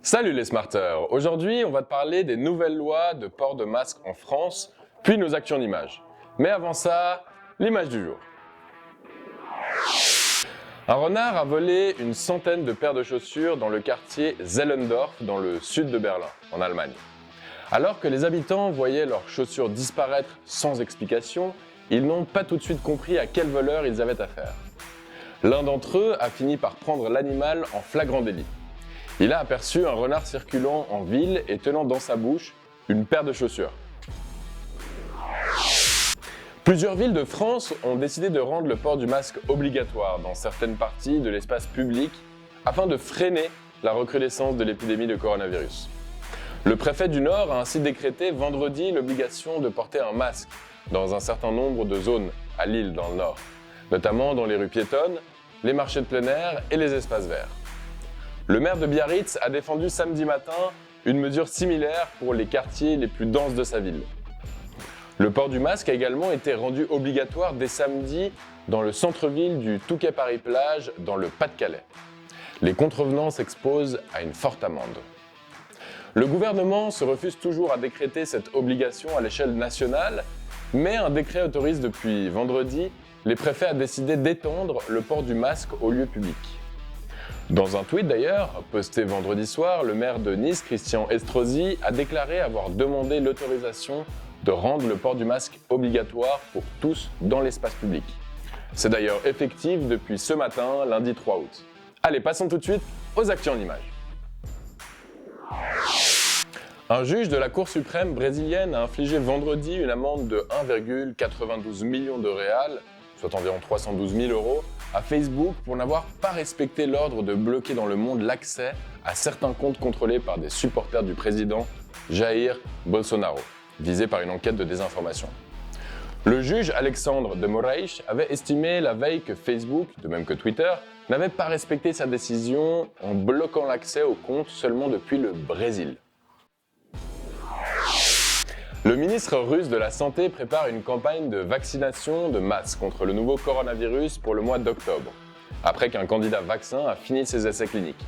Salut les smarters! Aujourd'hui, on va te parler des nouvelles lois de port de masque en France, puis nos actions d'image. Mais avant ça, l'image du jour. Un renard a volé une centaine de paires de chaussures dans le quartier Zehlendorf, dans le sud de Berlin, en Allemagne. Alors que les habitants voyaient leurs chaussures disparaître sans explication, ils n'ont pas tout de suite compris à quel voleur ils avaient affaire. L'un d'entre eux a fini par prendre l'animal en flagrant délit. Il a aperçu un renard circulant en ville et tenant dans sa bouche une paire de chaussures. Plusieurs villes de France ont décidé de rendre le port du masque obligatoire dans certaines parties de l'espace public afin de freiner la recrudescence de l'épidémie de coronavirus. Le préfet du Nord a ainsi décrété vendredi l'obligation de porter un masque dans un certain nombre de zones à Lille dans le Nord, notamment dans les rues piétonnes, les marchés de plein air et les espaces verts. Le maire de Biarritz a défendu samedi matin une mesure similaire pour les quartiers les plus denses de sa ville. Le port du masque a également été rendu obligatoire dès samedi dans le centre-ville du Touquet-Paris-Plage dans le Pas-de-Calais. Les contrevenants s'exposent à une forte amende. Le gouvernement se refuse toujours à décréter cette obligation à l'échelle nationale, mais un décret autorise depuis vendredi les préfets à décider d'étendre le port du masque aux lieux publics. Dans un tweet d'ailleurs, posté vendredi soir, le maire de Nice, Christian Estrosi, a déclaré avoir demandé l'autorisation de rendre le port du masque obligatoire pour tous dans l'espace public. C'est d'ailleurs effectif depuis ce matin, lundi 3 août. Allez, passons tout de suite aux actus en images. Un juge de la Cour suprême brésilienne a infligé vendredi une amende de 1,92 million de réals, soit environ 312 000 euros, à Facebook pour n'avoir pas respecté l'ordre de bloquer dans le monde l'accès à certains comptes contrôlés par des supporters du président Jair Bolsonaro, visés par une enquête de désinformation. Le juge Alexandre de Moraes avait estimé la veille que Facebook, de même que Twitter, n'avait pas respecté sa décision en bloquant l'accès aux comptes seulement depuis le Brésil. Le ministre russe de la Santé prépare une campagne de vaccination de masse contre le nouveau coronavirus pour le mois d'octobre, après qu'un candidat vaccin a fini ses essais cliniques.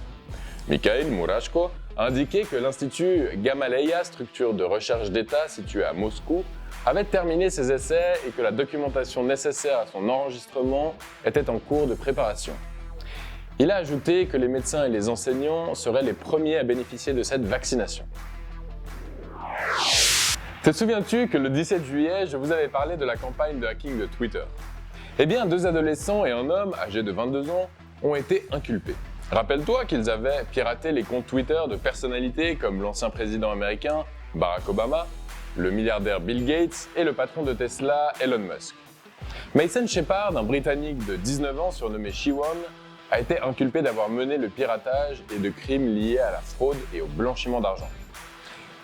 Mikhail Murashko a indiqué que l'Institut Gamaleya, structure de recherche d'État située à Moscou, avait terminé ses essais et que la documentation nécessaire à son enregistrement était en cours de préparation. Il a ajouté que les médecins et les enseignants seraient les premiers à bénéficier de cette vaccination. Te souviens-tu que le 17 juillet, je vous avais parlé de la campagne de hacking de Twitter? Eh bien, 2 adolescents et un homme, âgés de 22 ans, ont été inculpés. Rappelle-toi qu'ils avaient piraté les comptes Twitter de personnalités comme l'ancien président américain Barack Obama, le milliardaire Bill Gates et le patron de Tesla Elon Musk. Mason Shepard, un Britannique de 19 ans surnommé Shiwan, a été inculpé d'avoir mené le piratage et de crimes liés à la fraude et au blanchiment d'argent.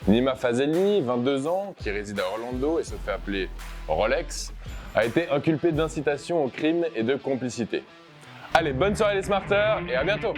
Nima Fazeli, 22 ans, qui réside à Orlando et se fait appeler Rolex, a été inculpé d'incitation au crime et de complicité. Allez, bonne soirée les smarters et à bientôt!